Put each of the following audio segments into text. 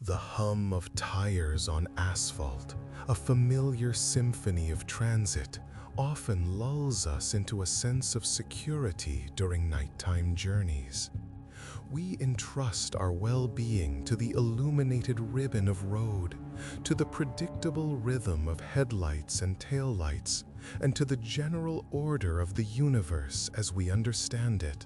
The hum of tires on asphalt, a familiar symphony of transit, often lulls us into a sense of security during nighttime journeys. We entrust our well-being to the illuminated ribbon of road, to the predictable rhythm of headlights and taillights, and to the general order of the universe as we understand it.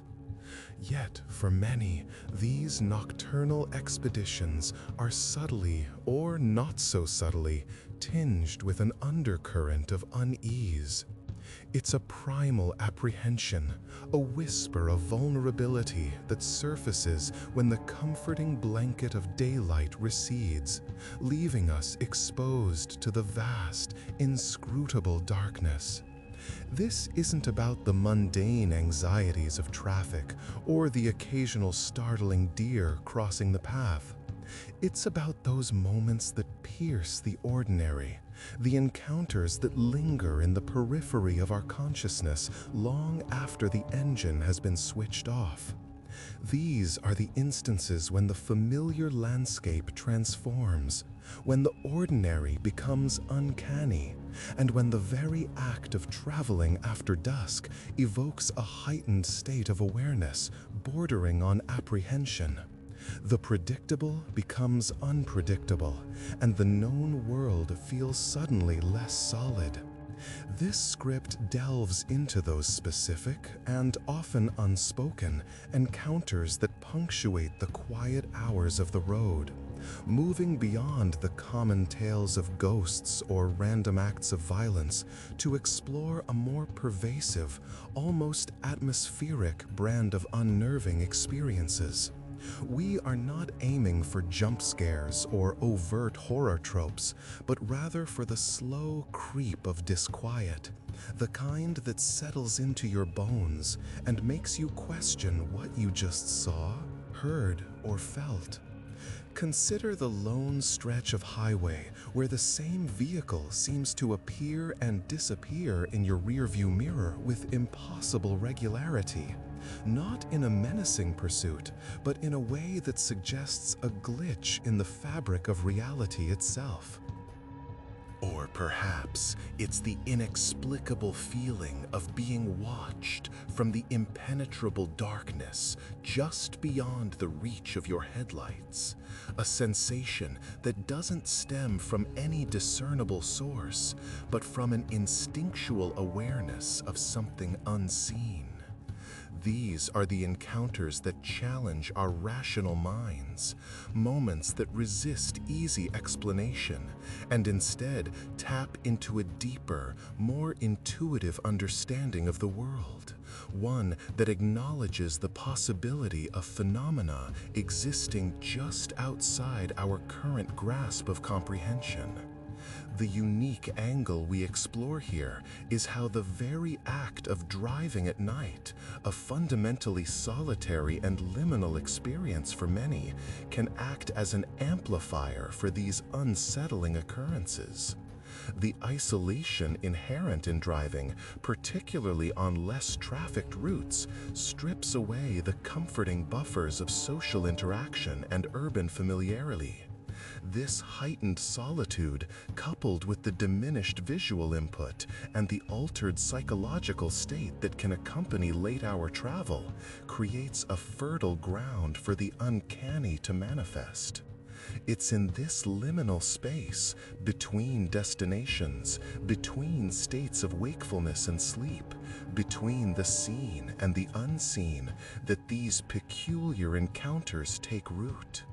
Yet, for many, these nocturnal expeditions are subtly, or not so subtly, tinged with an undercurrent of unease. It's a primal apprehension, a whisper of vulnerability that surfaces when the comforting blanket of daylight recedes, leaving us exposed to the vast, inscrutable darkness. This isn't about the mundane anxieties of traffic or the occasional startling deer crossing the path. It's about those moments that pierce the ordinary, the encounters that linger in the periphery of our consciousness long after the engine has been switched off. These are the instances when the familiar landscape transforms, when the ordinary becomes uncanny, and when the very act of traveling after dusk evokes a heightened state of awareness bordering on apprehension. The predictable becomes unpredictable, and the known world feels suddenly less solid. This script delves into those specific and often unspoken encounters that punctuate the quiet hours of the road, moving beyond the common tales of ghosts or random acts of violence to explore a more pervasive, almost atmospheric brand of unnerving experiences. We are not aiming for jump scares or overt horror tropes, but rather for the slow creep of disquiet, the kind that settles into your bones and makes you question what you just saw, heard, or felt. Consider the lone stretch of highway where the same vehicle seems to appear and disappear in your rearview mirror with impossible regularity. Not in a menacing pursuit, but in a way that suggests a glitch in the fabric of reality itself. Or perhaps it's the inexplicable feeling of being watched from the impenetrable darkness just beyond the reach of your headlights, a sensation that doesn't stem from any discernible source, but from an instinctual awareness of something unseen. These are the encounters that challenge our rational minds, moments that resist easy explanation and instead tap into a deeper, more intuitive understanding of the world, one that acknowledges the possibility of phenomena existing just outside our current grasp of comprehension. The unique angle we explore here is how the very act of driving at night, a fundamentally solitary and liminal experience for many, can act as an amplifier for these unsettling occurrences. The isolation inherent in driving, particularly on less trafficked routes, strips away the comforting buffers of social interaction and urban familiarity. This heightened solitude, coupled with the diminished visual input and the altered psychological state that can accompany late-hour travel, creates a fertile ground for the uncanny to manifest. It's in this liminal space, between destinations, between states of wakefulness and sleep, between the seen and the unseen, that these peculiar encounters take root.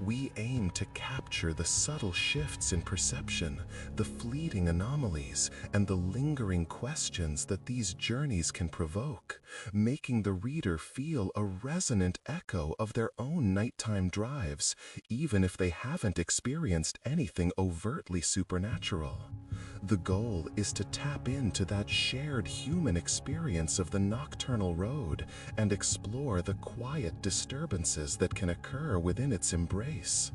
We aim to capture the subtle shifts in perception, the fleeting anomalies, and the lingering questions that these journeys can provoke, making the reader feel a resonant echo of their own nighttime drives, even if they haven't experienced anything overtly supernatural. The goal is to tap into that shared human experience of the nocturnal road and explore the quiet disturbances that can occur within its embrace.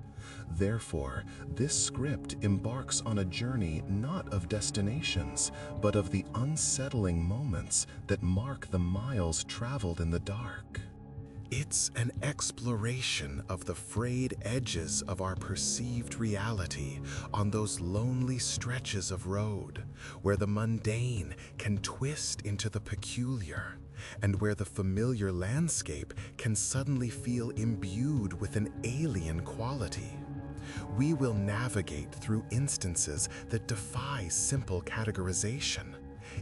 Therefore, this script embarks on a journey not of destinations, but of the unsettling moments that mark the miles traveled in the dark. It's an exploration of the frayed edges of our perceived reality on those lonely stretches of road, where the mundane can twist into the peculiar, and where the familiar landscape can suddenly feel imbued with an alien quality. We will navigate through instances that defy simple categorization,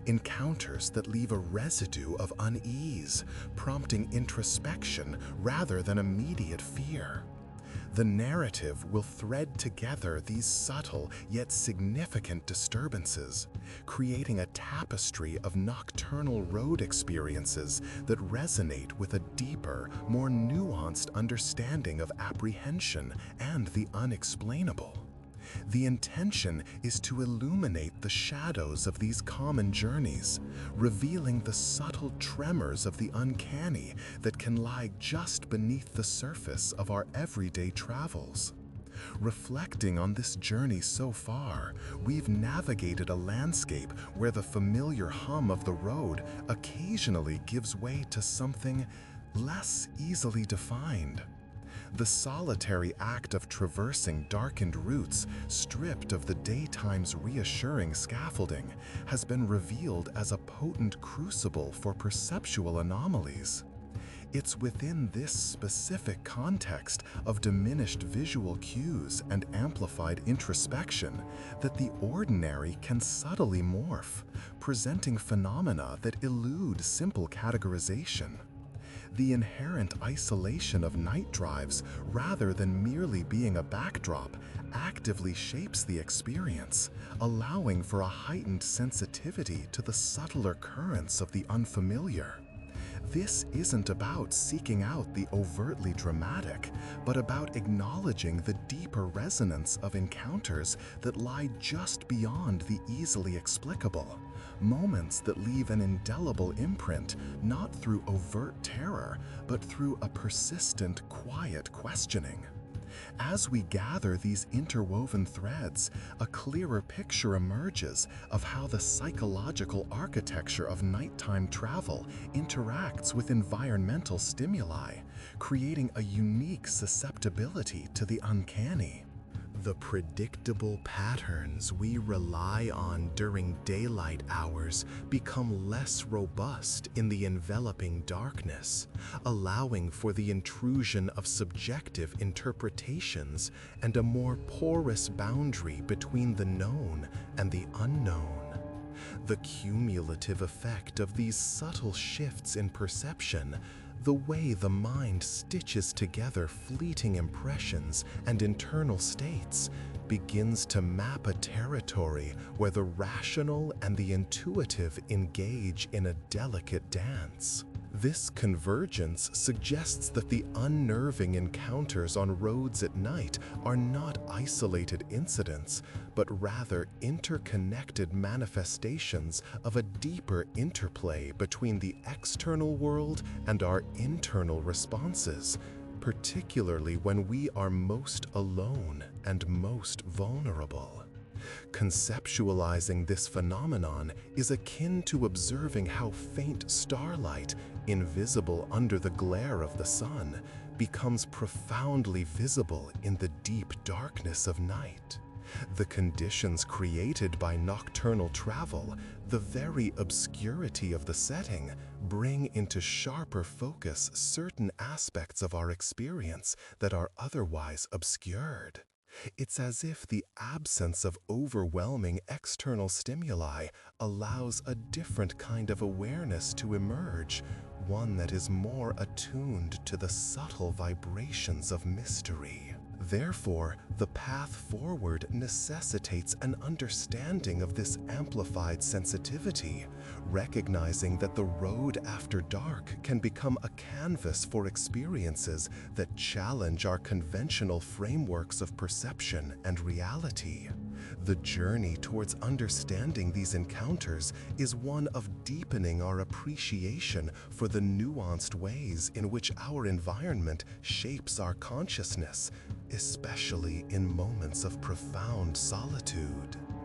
encounters that leave a residue of unease, prompting introspection rather than immediate fear. The narrative will thread together these subtle yet significant disturbances, creating a tapestry of nocturnal road experiences that resonate with a deeper, more nuanced understanding of apprehension and the unexplainable. The intention is to illuminate the shadows of these common journeys, revealing the subtle tremors of the uncanny that can lie just beneath the surface of our everyday travels. Reflecting on this journey so far, we've navigated a landscape where the familiar hum of the road occasionally gives way to something less easily defined. The solitary act of traversing darkened routes, stripped of the daytime's reassuring scaffolding, has been revealed as a potent crucible for perceptual anomalies. It's within this specific context of diminished visual cues and amplified introspection that the ordinary can subtly morph, presenting phenomena that elude simple categorization. The inherent isolation of night drives, rather than merely being a backdrop, actively shapes the experience, allowing for a heightened sensitivity to the subtler currents of the unfamiliar. This isn't about seeking out the overtly dramatic, but about acknowledging the deeper resonance of encounters that lie just beyond the easily explicable. Moments that leave an indelible imprint, not through overt terror, but through a persistent, quiet questioning. As we gather these interwoven threads, a clearer picture emerges of how the psychological architecture of nighttime travel interacts with environmental stimuli, creating a unique susceptibility to the uncanny. The predictable patterns we rely on during daylight hours become less robust in the enveloping darkness, allowing for the intrusion of subjective interpretations and a more porous boundary between the known and the unknown. The cumulative effect of these subtle shifts in perception, the way the mind stitches together fleeting impressions and internal states, begins to map a territory where the rational and the intuitive engage in a delicate dance. This convergence suggests that the unnerving encounters on roads at night are not isolated incidents, but rather interconnected manifestations of a deeper interplay between the external world and our internal responses, particularly when we are most alone and most vulnerable. Conceptualizing this phenomenon is akin to observing how faint starlight, invisible under the glare of the sun, becomes profoundly visible in the deep darkness of night. The conditions created by nocturnal travel, the very obscurity of the setting, bring into sharper focus certain aspects of our experience that are otherwise obscured. It's as if the absence of overwhelming external stimuli allows a different kind of awareness to emerge, one that is more attuned to the subtle vibrations of mystery. Therefore, the path forward necessitates an understanding of this amplified sensitivity, recognizing that the road after dark can become a canvas for experiences that challenge our conventional frameworks of perception and reality. The journey towards understanding these encounters is one of deepening our appreciation for the nuanced ways in which our environment shapes our consciousness, especially in moments of profound solitude.